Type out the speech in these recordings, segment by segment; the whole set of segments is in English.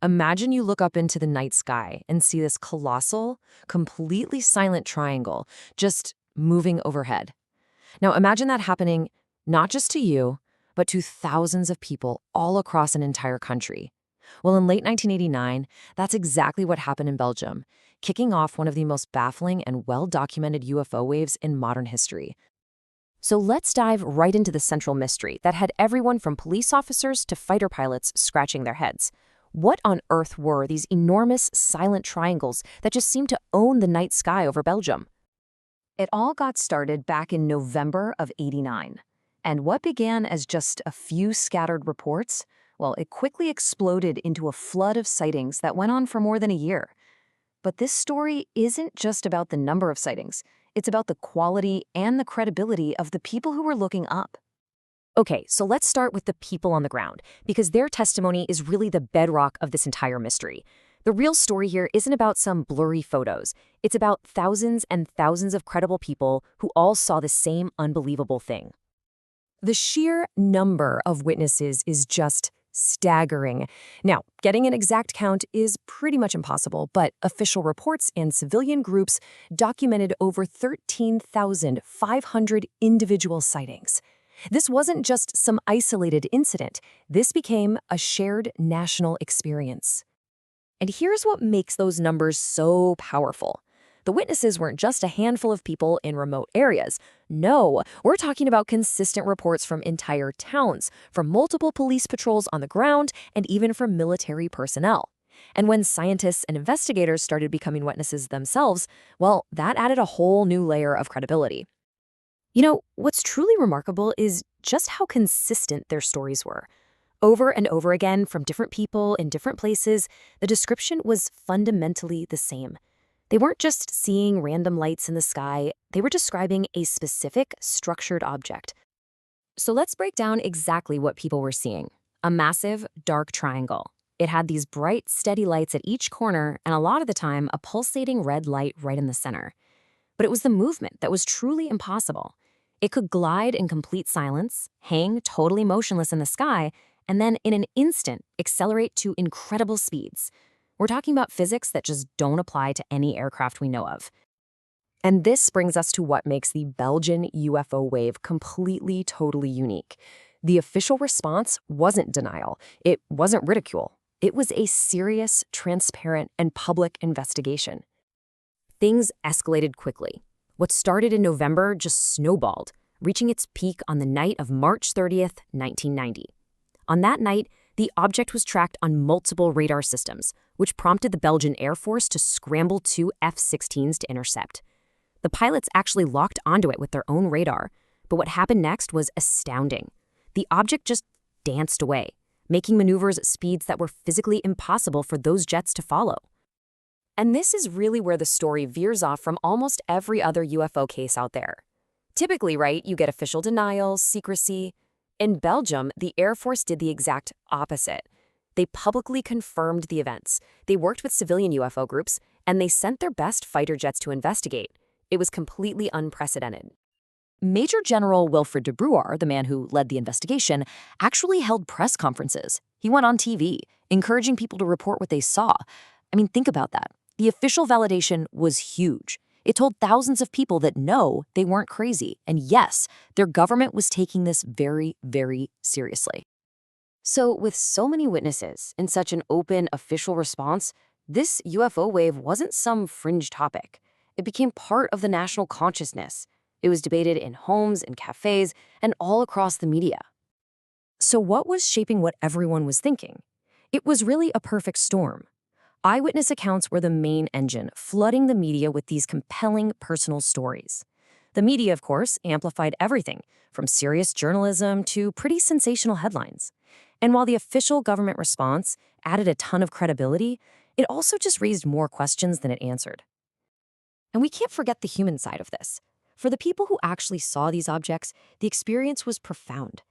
Imagine you look up into the night sky and see this colossal, completely silent triangle just moving overhead. Now imagine that happening not just to you, but to thousands of people all across an entire country. Well, in late 1989, that's exactly what happened in Belgium, kicking off one of the most baffling and well-documented UFO waves in modern history. So let's dive right into the central mystery that had everyone from police officers to fighter pilots scratching their heads. What on earth were these enormous silent triangles that just seemed to own the night sky over Belgium? It all got started back in November of '89. And what began as just a few scattered reports, well, it quickly exploded into a flood of sightings that went on for more than a year. But this story isn't just about the number of sightings. It's about the quality and the credibility of the people who were looking up. Okay, so let's start with the people on the ground, because their testimony is really the bedrock of this entire mystery. The real story here isn't about some blurry photos. It's about thousands and thousands of credible people who all saw the same unbelievable thing. The sheer number of witnesses is just staggering. Now, getting an exact count is pretty much impossible, but official reports and civilian groups documented over 13,500 individual sightings. This wasn't just some isolated incident. This became a shared national experience. And here's what makes those numbers so powerful. The witnesses weren't just a handful of people in remote areas. No, we're talking about consistent reports from entire towns, from multiple police patrols on the ground, and even from military personnel. And when scientists and investigators started becoming witnesses themselves, well, that added a whole new layer of credibility. You know, what's truly remarkable is just how consistent their stories were. Over and over again, from different people in different places, the description was fundamentally the same. They weren't just seeing random lights in the sky, they were describing a specific, structured object. So let's break down exactly what people were seeing. A massive, dark triangle. It had these bright, steady lights at each corner, and a lot of the time, a pulsating red light right in the center. But it was the movement that was truly impossible. It could glide in complete silence, hang totally motionless in the sky, and then in an instant accelerate to incredible speeds. We're talking about physics that just don't apply to any aircraft we know of. And this brings us to what makes the Belgian UFO wave completely, totally unique. The official response wasn't denial. It wasn't ridicule. It was a serious, transparent, and public investigation. Things escalated quickly. What started in November just snowballed, reaching its peak on the night of March 30th, 1990. On that night, the object was tracked on multiple radar systems, which prompted the Belgian Air Force to scramble 2 F-16s to intercept. The pilots actually locked onto it with their own radar, but what happened next was astounding. The object just danced away, making maneuvers at speeds that were physically impossible for those jets to follow. And this is really where the story veers off from almost every other UFO case out there. Typically, right, you get official denial, secrecy. In Belgium, the Air Force did the exact opposite. They publicly confirmed the events. They worked with civilian UFO groups, and they sent their best fighter jets to investigate. It was completely unprecedented. Major General Wilfred de Bruar, the man who led the investigation, actually held press conferences. He went on TV, encouraging people to report what they saw. I mean, think about that. The official validation was huge. It told thousands of people that no, they weren't crazy, and yes, their government was taking this very, very seriously. So with so many witnesses and such an open, official response, this UFO wave wasn't some fringe topic. It became part of the national consciousness. It was debated in homes and cafes and all across the media. So what was shaping what everyone was thinking? It was really a perfect storm. Eyewitness accounts were the main engine, flooding the media with these compelling personal stories. The media, of course, amplified everything, from serious journalism to pretty sensational headlines. And while the official government response added a ton of credibility, it also just raised more questions than it answered. And we can't forget the human side of this. For the people who actually saw these objects, the experience was profound.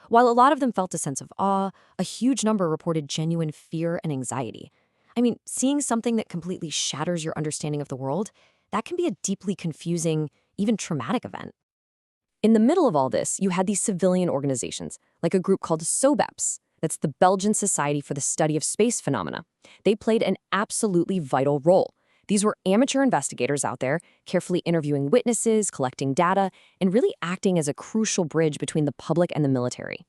While a lot of them felt a sense of awe, a huge number reported genuine fear and anxiety. I mean, seeing something that completely shatters your understanding of the world, that can be a deeply confusing, even traumatic event. In the middle of all this, you had these civilian organizations, like a group called SOBEPS. That's the Belgian Society for the Study of Space Phenomena. They played an absolutely vital role. These were amateur investigators out there, carefully interviewing witnesses, collecting data, and really acting as a crucial bridge between the public and the military.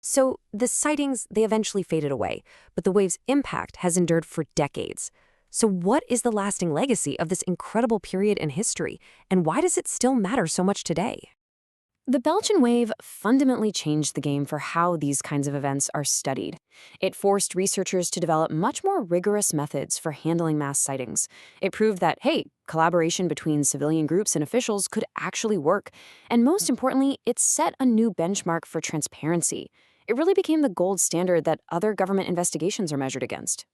So the sightings, they eventually faded away, but the wave's impact has endured for decades. So what is the lasting legacy of this incredible period in history, and why does it still matter so much today? The Belgian wave fundamentally changed the game for how these kinds of events are studied. It forced researchers to develop much more rigorous methods for handling mass sightings. It proved that, hey, collaboration between civilian groups and officials could actually work. And most importantly, it set a new benchmark for transparency. It really became the gold standard that other government investigations are measured against.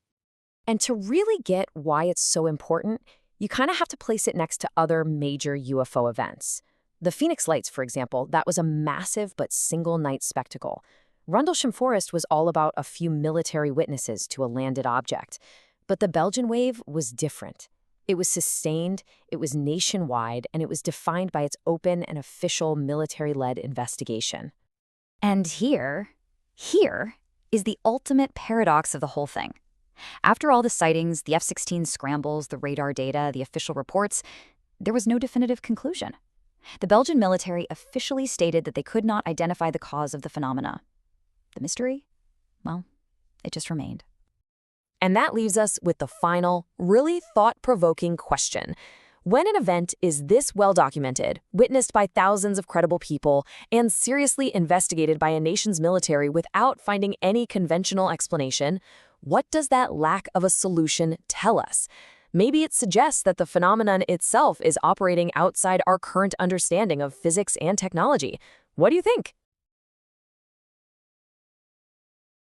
And to really get why it's so important, you kind of have to place it next to other major UFO events. The Phoenix Lights, for example, that was a massive but single-night spectacle. Rendlesham Forest was all about a few military witnesses to a landed object. But the Belgian wave was different. It was sustained, it was nationwide, and it was defined by its open and official military-led investigation. And here is the ultimate paradox of the whole thing. After all the sightings, the F-16 scrambles, the radar data, the official reports, there was no definitive conclusion. The Belgian military officially stated that they could not identify the cause of the phenomena. The mystery? Well, it just remained. And that leaves us with the final, really thought-provoking question. When an event is this well-documented, witnessed by thousands of credible people, and seriously investigated by a nation's military without finding any conventional explanation, what does that lack of a solution tell us? Maybe it suggests that the phenomenon itself is operating outside our current understanding of physics and technology. What do you think?